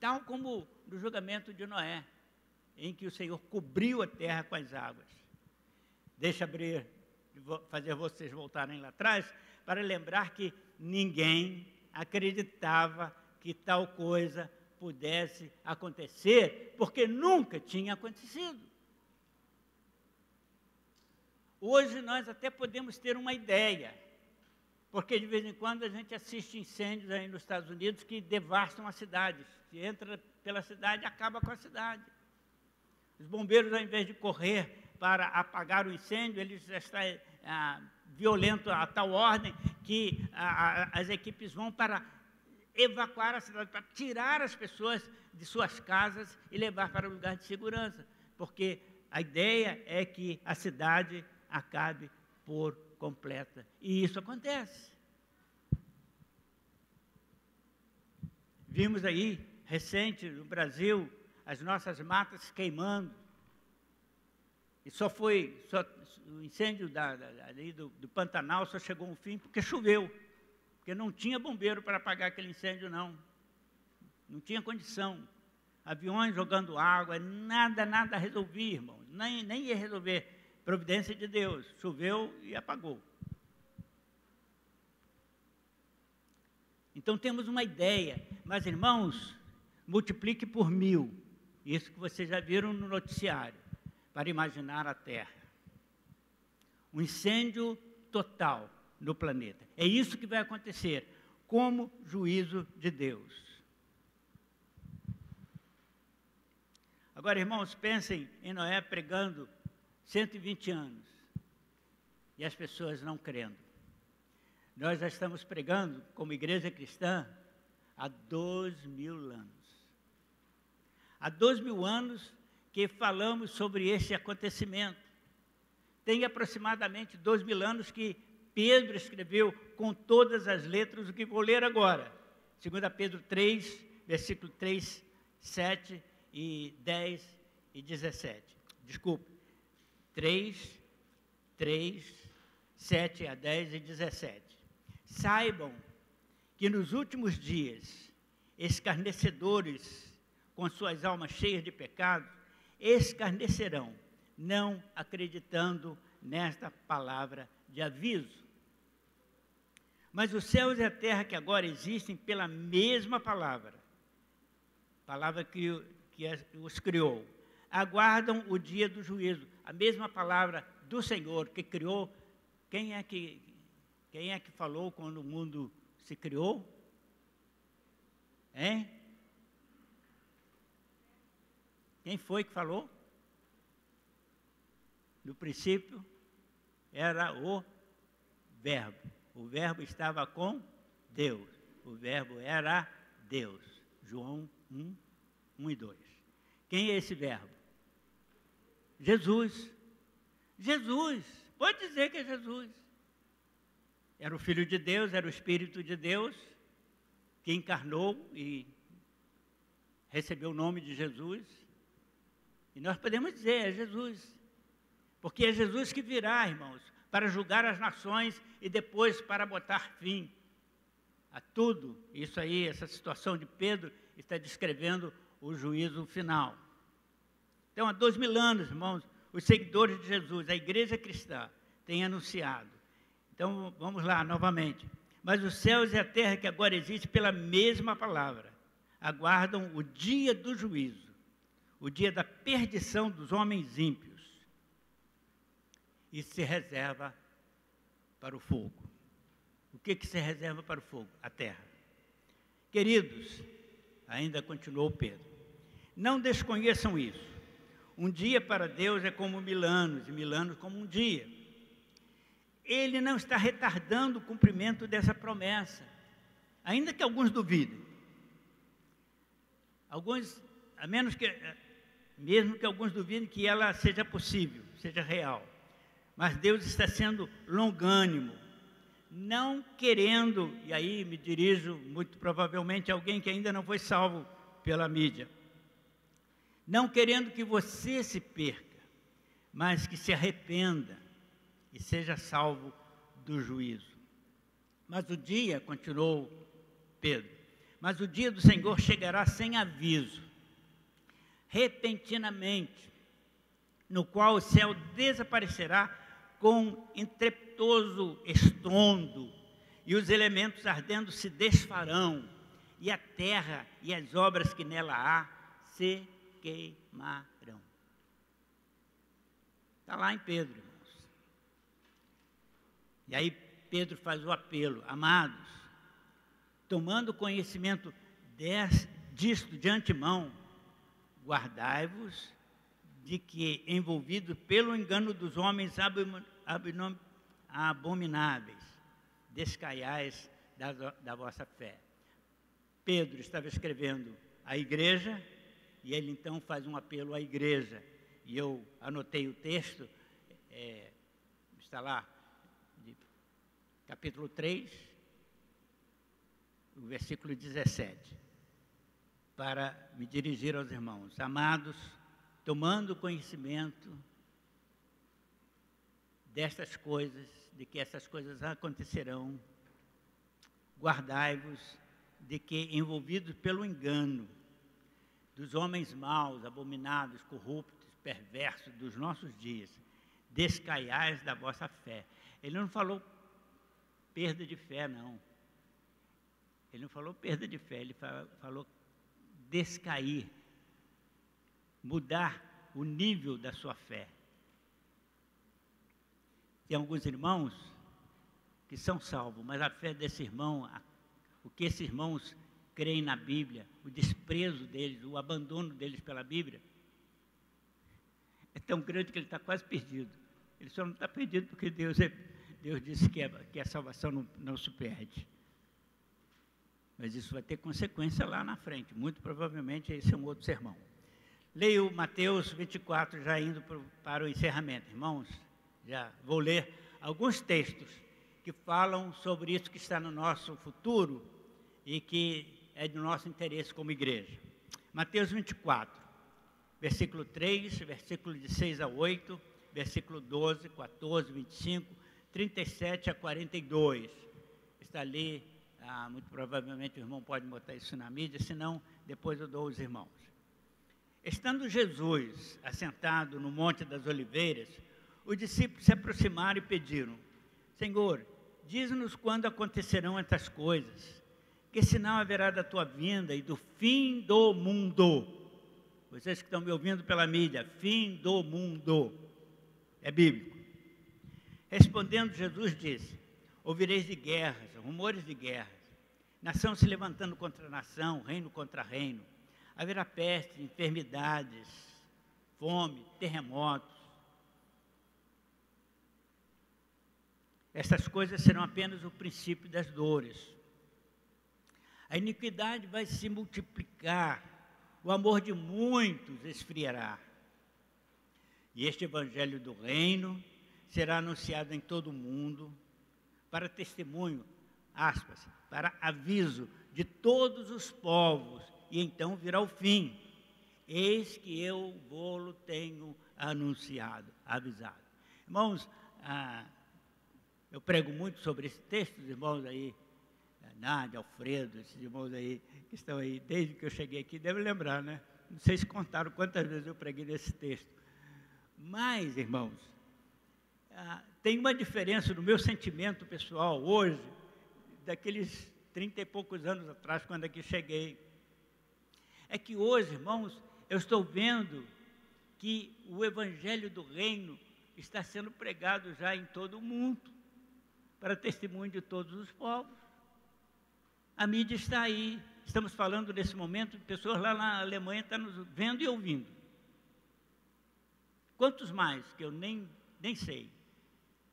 Tal como no julgamento de Noé, em que o Senhor cobriu a terra com as águas. Deixa fazer vocês voltarem lá atrás, para lembrar que ninguém acreditava que tal coisa pudesse acontecer, porque nunca tinha acontecido. Hoje nós até podemos ter uma ideia, Porque de vez em quando a gente assiste incêndios aí nos Estados Unidos que devastam as cidades. Se entra pela cidade, acaba com a cidade. Os bombeiros, ao invés de correr para apagar o incêndio, eles estão violentos a tal ordem que as equipes vão para evacuar a cidade, para tirar as pessoas de suas casas e levar para um lugar de segurança. Porque a ideia é que a cidade acabe por completa. E isso acontece. Vimos aí, recente, no Brasil, as nossas matas queimando. E o incêndio ali do Pantanal só chegou ao fim porque choveu. Porque não tinha bombeiro para apagar aquele incêndio, não. Não tinha condição. Aviões jogando água, nada resolvia, irmão. Nem ia resolver. Providência de Deus. Choveu e apagou. Então temos uma ideia. Mas, irmãos, multiplique por 1000. Isso que vocês já viram no noticiário. Para imaginar a Terra. Um incêndio total no planeta. É isso que vai acontecer, como juízo de Deus. Agora, irmãos, pensem em Noé pregando 120 anos e as pessoas não crendo. Nós já estamos pregando, como igreja cristã, há 2000 anos. Há 2000 anos que falamos sobre esse acontecimento. Tem aproximadamente 2000 anos que Pedro escreveu com todas as letras o que vou ler agora. 2 Pedro 3, versículo 3, 7 e 10 e 17. Desculpe. 3, 7 a 10 e 17. Saibam que nos últimos dias, escarnecedores, com suas almas cheias de pecado, escarnecerão, não acreditando nesta palavra de aviso. Mas os céus e a terra que agora existem pela mesma palavra que os criou, aguardam o dia do juízo. A mesma palavra do Senhor que criou. Quem é que falou quando o mundo se criou? Hein? Quem foi que falou? No princípio era o Verbo. O Verbo estava com Deus. O Verbo era Deus. João 1, 1 e 2. Quem é esse Verbo? Jesus. Jesus. Pode dizer que é Jesus. Era o Filho de Deus, era o Espírito de Deus, que encarnou e recebeu o nome de Jesus. E nós podemos dizer, é Jesus. Porque é Jesus que virá, irmãos, para julgar as nações e depois para botar fim a tudo. Isso aí, essa situação de Pedro está descrevendo o juízo final. Então, há 2000 anos, irmãos, os seguidores de Jesus, a igreja cristã, têm anunciado. Então, vamos lá, novamente. Mas os céus e a terra que agora existem pela mesma palavra, aguardam o dia do juízo, o dia da perdição dos homens ímpios, e se reserva para o fogo. O que se reserva para o fogo? A terra. Queridos, ainda continuou Pedro, não desconheçam isso. Um dia para Deus é como 1000 anos, e 1000 anos como um dia. Ele não está retardando o cumprimento dessa promessa, ainda que alguns duvidem. Alguns, mesmo que alguns duvidem que ela seja possível, seja real. Mas Deus está sendo longânimo, não querendo, e aí me dirijo muito provavelmente a alguém que ainda não foi salvo pela mídia, não querendo que você se perca, mas que se arrependa e seja salvo do juízo. Mas o dia, continuou Pedro, mas o dia do Senhor chegará sem aviso, repentinamente, no qual o céu desaparecerá com impetuoso estrondo, e os elementos ardendo se desfarão, e a terra e as obras que nela há se queimarão. Está lá em Pedro, irmãos. E aí Pedro faz o apelo: amados, tomando conhecimento disto de antemão, guardai-vos de que, envolvidos pelo engano dos homens abomináveis, descaiais da vossa fé. Pedro estava escrevendo à igreja, e ele então faz um apelo à igreja. E eu anotei o texto, está lá, de capítulo 3, o versículo 17, para me dirigir aos irmãos. Amados, tomando conhecimento destas coisas, de que essas coisas acontecerão, guardai-vos de que, envolvidos pelo engano dos homens maus, abomináveis, corruptos, perversos dos nossos dias, descaiais da vossa fé. Ele não falou perda de fé, não. Ele não falou perda de fé, ele falou descair, mudar o nível da sua fé. Tem alguns irmãos que são salvos, mas a fé desse irmão, o que esses irmãos creem na Bíblia, o desprezo deles, o abandono deles pela Bíblia, é tão grande que ele está quase perdido. Ele só não está perdido porque Deus disse que a salvação não se perde. Mas isso vai ter consequência lá na frente. Muito provavelmente esse é um outro sermão. Leio Mateus 24, já indo para o encerramento. Irmãos, já vou ler alguns textos que falam sobre isso que está no nosso futuro e que é do nosso interesse como igreja. Mateus 24, versículo 3, versículo de 6 a 8, versículo 12, 14, 25, 37 a 42. Está ali, muito provavelmente o irmão pode botar isso na mídia, senão depois eu dou aos irmãos. Estando Jesus assentado no Monte das Oliveiras, os discípulos se aproximaram e pediram: Senhor, diz-nos quando acontecerão estas coisas, que sinal haverá da tua vinda e do fim do mundo? Vocês que estão me ouvindo pela mídia, fim do mundo, é bíblico. Respondendo, Jesus disse: ouvireis de guerras, rumores de guerras, nação se levantando contra nação, reino contra reino. Haverá peste, enfermidades, fome, terremotos. Essas coisas serão apenas o princípio das dores. A iniquidade vai se multiplicar, o amor de muitos esfriará. E este evangelho do reino será anunciado em todo o mundo, para testemunho, aspas, para aviso de todos os povos, e então virá o fim. Eis que eu vou-lo tenho anunciado, avisado. Irmãos, eu prego muito sobre esse texto, os irmãos aí, Nádia, Alfredo, esses irmãos aí que estão aí, desde que eu cheguei aqui, devem lembrar, né? Não sei se contaram quantas vezes eu preguei nesse texto. Mas, irmãos, tem uma diferença no meu sentimento pessoal hoje, daqueles 30 e poucos anos atrás, quando aqui cheguei. É que hoje, irmãos, eu estou vendo que o evangelho do reino está sendo pregado já em todo o mundo, para testemunho de todos os povos. A mídia está aí. Estamos falando nesse momento, pessoas lá na Alemanha estão nos vendo e ouvindo. Quantos mais que eu nem sei.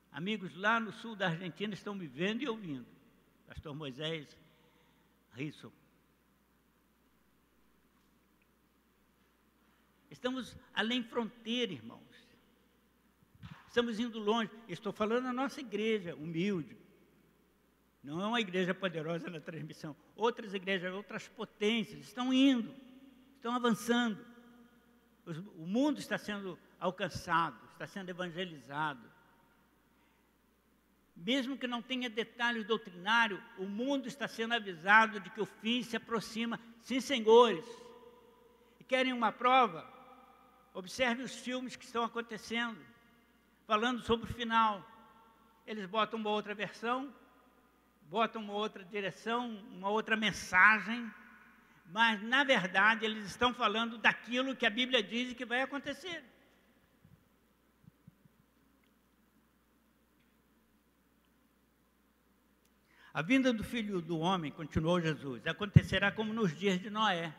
Amigos lá no sul da Argentina estão me vendo e ouvindo. Pastor Moisés Risson. Estamos além fronteira, irmãos. Estamos indo longe. Estou falando da nossa igreja, humilde. Não é uma igreja poderosa na transmissão. Outras igrejas, outras potências estão indo, estão avançando. O mundo está sendo alcançado, está sendo evangelizado. Mesmo que não tenha detalhes doutrinários, o mundo está sendo avisado de que o fim se aproxima. Sim, senhores. E querem uma prova? Observe os filmes que estão acontecendo, falando sobre o final. Eles botam uma outra versão, botam uma outra direção, uma outra mensagem, mas, na verdade, eles estão falando daquilo que a Bíblia diz que vai acontecer. A vinda do Filho do Homem, continuou Jesus, acontecerá como nos dias de Noé.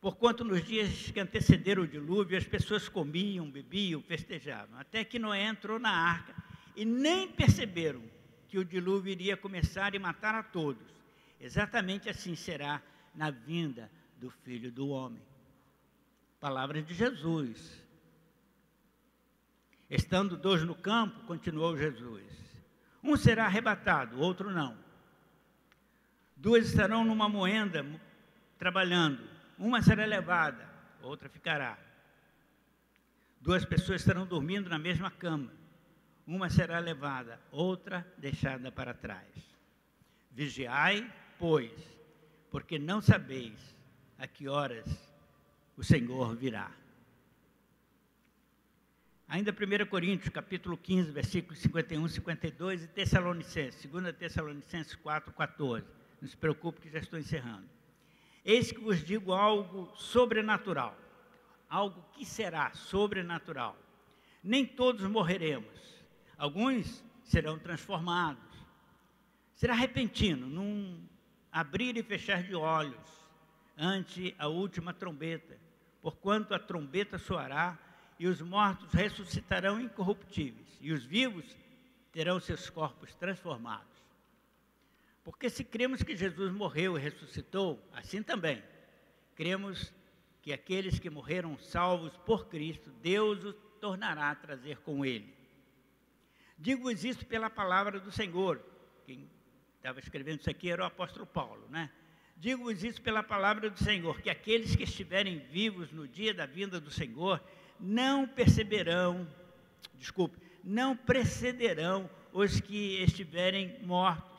Porquanto nos dias que antecederam o dilúvio, as pessoas comiam, bebiam, festejavam, até que Noé entrou na arca e nem perceberam que o dilúvio iria começar e matar a todos. Exatamente assim será na vinda do Filho do Homem. Palavras de Jesus. Estando dois no campo, continuou Jesus, um será arrebatado, outro não. Duas estarão numa moenda trabalhando, uma será levada, outra ficará. Duas pessoas estarão dormindo na mesma cama, uma será levada, outra deixada para trás. Vigiai, pois, porque não sabeis a que horas o Senhor virá. Ainda 1 Coríntios, capítulo 15, versículos 51 e 52, e Tessalonicenses, 2 Tessalonicenses 4, 14. Não se preocupe que já estou encerrando. Eis que vos digo algo sobrenatural, algo que será sobrenatural. Nem todos morreremos, alguns serão transformados. Será repentino, num abrir e fechar de olhos, ante a última trombeta, porquanto a trombeta soará, e os mortos ressuscitarão incorruptíveis, e os vivos terão seus corpos transformados. Porque se cremos que Jesus morreu e ressuscitou, assim também cremos que aqueles que morreram salvos por Cristo, Deus os tornará a trazer com Ele. Digo-vos isso pela palavra do Senhor. Quem estava escrevendo isso aqui era o apóstolo Paulo, né? Digo-vos isso pela palavra do Senhor, que aqueles que estiverem vivos no dia da vinda do Senhor, não precederão os que estiverem mortos,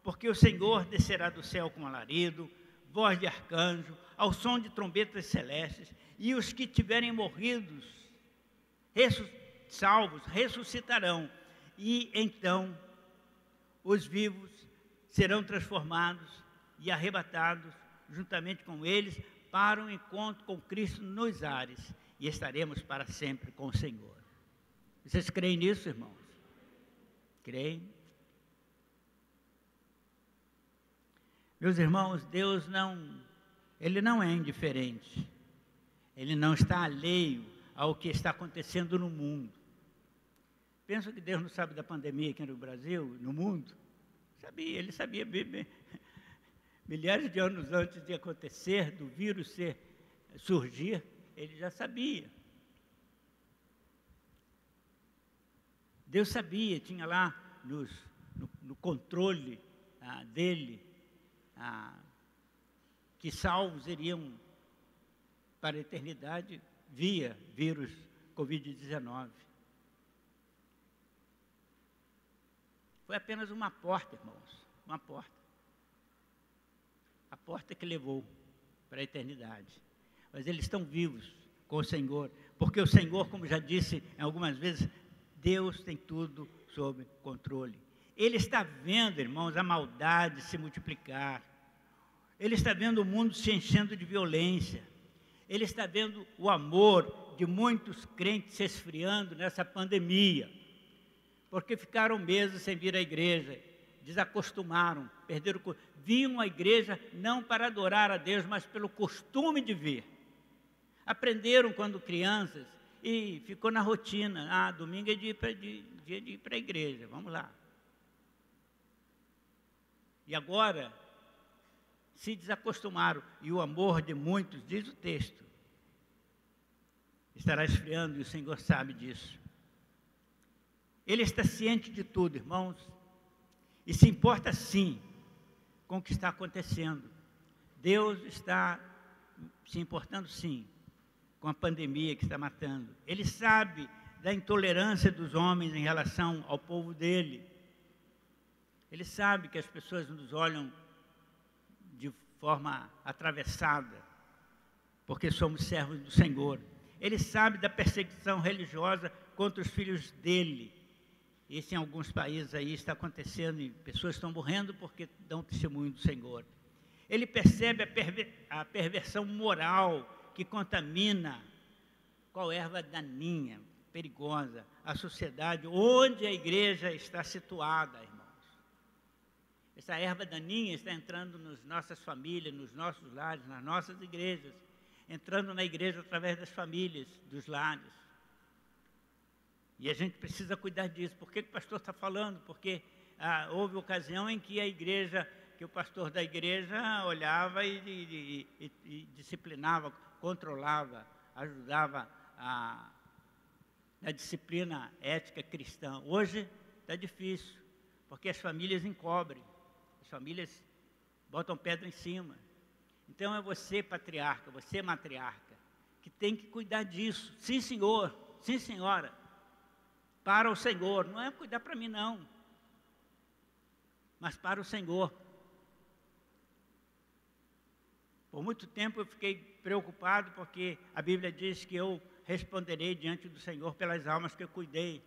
porque o Senhor descerá do céu com alarido, voz de arcanjo, ao som de trombetas celestes, e os que tiverem morridos, salvos, ressuscitarão, e então os vivos serão transformados e arrebatados juntamente com eles para o encontro com Cristo nos ares, e estaremos para sempre com o Senhor. Vocês creem nisso, irmãos? Creem? Meus irmãos, Deus Ele não é indiferente. Ele não está alheio ao que está acontecendo no mundo. Pensa que Deus não sabe da pandemia aqui no Brasil, no mundo? Sabia, Ele sabia bem. Milhares de anos antes de acontecer, do vírus surgir, Ele já sabia. Deus sabia, tinha lá no controle dele, que salvos iriam para a eternidade via vírus Covid-19. Foi apenas uma porta, irmãos, uma porta. A porta que levou para a eternidade. Mas eles estão vivos com o Senhor, porque o Senhor, como já disse algumas vezes, Deus tem tudo sob controle. Ele está vendo, irmãos, a maldade se multiplicar. Ele está vendo o mundo se enchendo de violência. Ele está vendo o amor de muitos crentes se esfriando nessa pandemia, porque ficaram meses sem vir à igreja, desacostumaram, vinham à igreja não para adorar a Deus, mas pelo costume de vir. Aprenderam quando crianças e ficou na rotina. Domingo é dia de ir para a igreja, vamos lá. E agora se desacostumaram, e o amor de muitos, diz o texto, estará esfriando, e o Senhor sabe disso. Ele está ciente de tudo, irmãos, e se importa sim com o que está acontecendo. Deus está se importando sim com a pandemia que está matando. Ele sabe da intolerância dos homens em relação ao povo dele. Ele sabe que as pessoas nos olham de forma atravessada, porque somos servos do Senhor. Ele sabe da perseguição religiosa contra os filhos dele. Isso em alguns países aí está acontecendo, e pessoas estão morrendo porque dão testemunho do Senhor. Ele percebe a perversão moral que contamina, qual erva daninha, perigosa, a sociedade onde a igreja está situada, irmãos. essa erva daninha está entrando nas nossas famílias, nos nossos lares, nas nossas igrejas, entrando na igreja através das famílias, dos lares. E a gente precisa cuidar disso. Por que o pastor está falando? Porque houve ocasião em que a igreja, que o pastor da igreja olhava e disciplinava, controlava, ajudava na disciplina ética cristã. Hoje está difícil, porque as famílias encobrem, as famílias botam pedra em cima. Então é você, patriarca, você, matriarca, que tem que cuidar disso. Sim, senhor, sim, senhora, para o Senhor. Não é cuidar para mim, não, mas para o Senhor. Por muito tempo eu fiquei preocupado, porque a Bíblia diz que eu responderei diante do Senhor pelas almas que eu cuidei.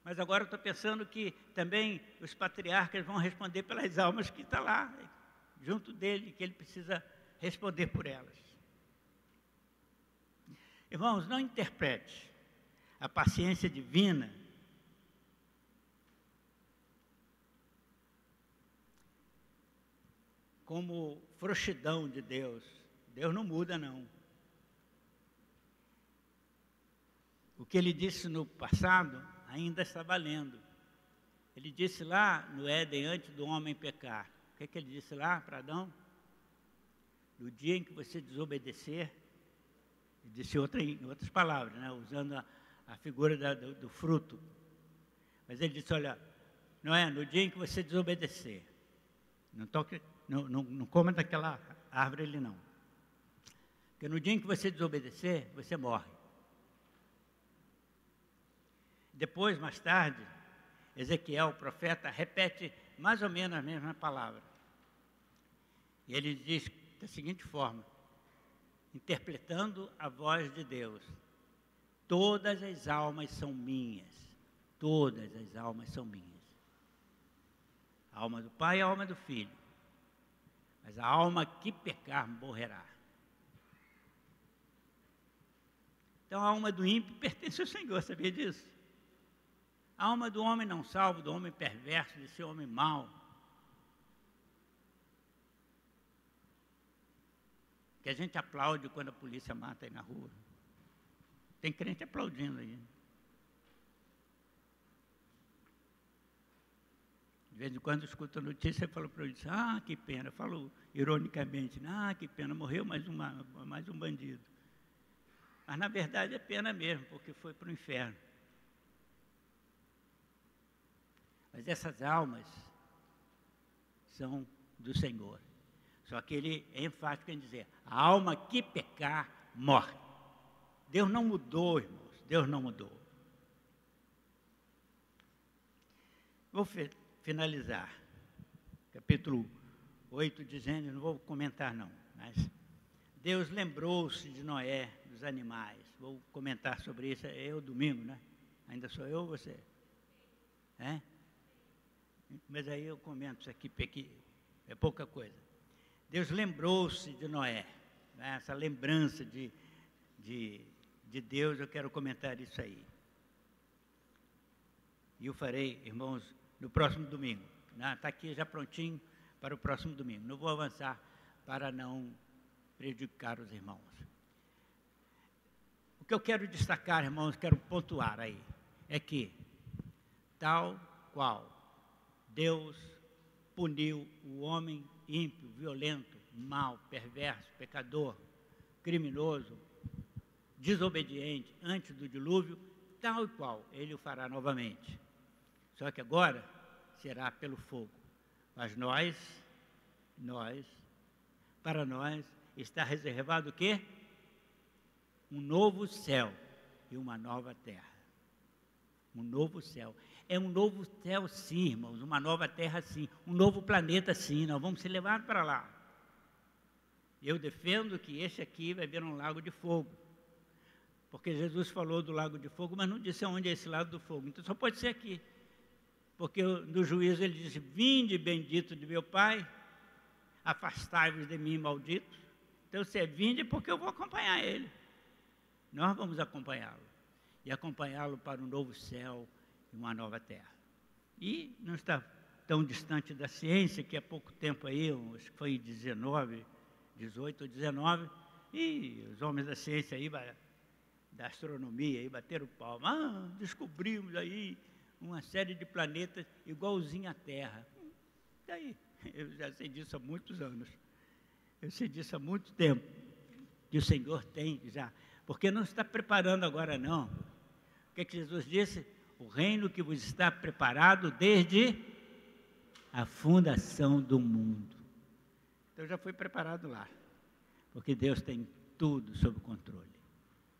Mas agora eu estou pensando que também os patriarcas vão responder pelas almas que estão lá, junto dele, que ele precisa responder por elas. Irmãos, não interprete a paciência divina como frouxidão de Deus. Deus não muda, não. O que ele disse no passado ainda está valendo. Ele disse lá no Éden, antes do homem pecar. O que ele disse lá para Adão? No dia em que você desobedecer, ele disse em outras palavras, né, usando a figura do fruto. Mas ele disse, olha, no dia em que você desobedecer, não toque, não coma daquela árvore ali não. Porque no dia em que você desobedecer, você morre. Depois, mais tarde, Ezequiel, o profeta, repete mais ou menos a mesma palavra. E ele diz da seguinte forma, interpretando a voz de Deus: todas as almas são minhas, todas as almas são minhas. A alma do Pai e a alma do Filho. Mas a alma que pecar morrerá. Então a alma do ímpio pertence ao Senhor, sabia disso? A alma do homem não salvo, do homem perverso, desse homem mau, que a gente aplaude quando a polícia mata aí na rua. Tem crente aplaudindo aí. De vez em quando eu escuto a notícia e falo para ele, que pena. Eu falo ironicamente, que pena, morreu mais um bandido. Mas na verdade é pena mesmo, porque foi para o inferno. Mas essas almas são do Senhor. Só que ele é enfático em dizer, a alma que pecar, morre. Deus não mudou, irmãos, Deus não mudou. Vou finalizar. Capítulo 8 de Gênesis, não vou comentar não, mas Deus lembrou-se de Noé, dos animais. Vou comentar sobre isso, é o domingo, né? Ainda sou eu ou você? É? Mas aí eu comento isso aqui, porque é pouca coisa. Deus lembrou-se de Noé, né? Essa lembrança de Deus, eu quero comentar isso aí. E eu farei, irmãos, no próximo domingo. Está aqui já prontinho para o próximo domingo. Não vou avançar para não prejudicar os irmãos. O que eu quero destacar, irmãos, quero pontuar aí, é que, tal qual Deus puniu o homem ímpio, violento, mau, perverso, pecador, criminoso, desobediente antes do dilúvio, tal e qual Ele o fará novamente. Só que agora será pelo fogo. Mas para nós está reservado o quê? Um novo céu e uma nova terra. Um novo céu. É um novo céu sim, irmãos, uma nova terra sim, um novo planeta sim, nós vamos ser levados para lá. Eu defendo que este aqui vai vir um lago de fogo. Porque Jesus falou do lago de fogo, mas não disse onde é esse lago do fogo. Então só pode ser aqui. Porque no juízo ele disse, vinde bendito de meu Pai, afastai-vos de mim, malditos. Então se é vinde, é porque eu vou acompanhar ele. Nós vamos acompanhá-lo. E acompanhá-lo para um novo céu e uma nova terra. E não está tão distante da ciência, que há pouco tempo aí, acho que foi em 18 ou 19, e os homens da ciência aí, da astronomia, aí bateram palma. Descobrimos aí uma série de planetas igualzinho à Terra. E aí? Eu já sei disso há muitos anos. Eu sei disso há muito tempo, que o Senhor tem já. Porque não está preparando agora, não. O que é que Jesus disse? O reino que vos está preparado desde a fundação do mundo. Então já foi preparado lá. Porque Deus tem tudo sob controle.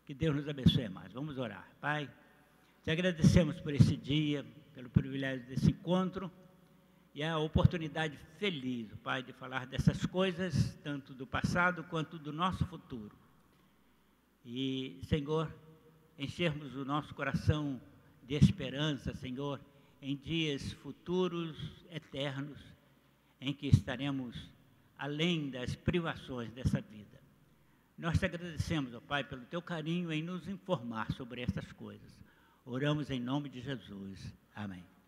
Que Deus nos abençoe mais. Vamos orar. Pai, te agradecemos por esse dia, pelo privilégio desse encontro e a oportunidade feliz, Pai, de falar dessas coisas, tanto do passado quanto do nosso futuro. E, Senhor, enchermos o nosso coração de esperança, Senhor, em dias futuros, eternos, em que estaremos além das privações dessa vida. Nós te agradecemos, ó Pai, pelo teu carinho em nos informar sobre essas coisas. Oramos em nome de Jesus. Amém.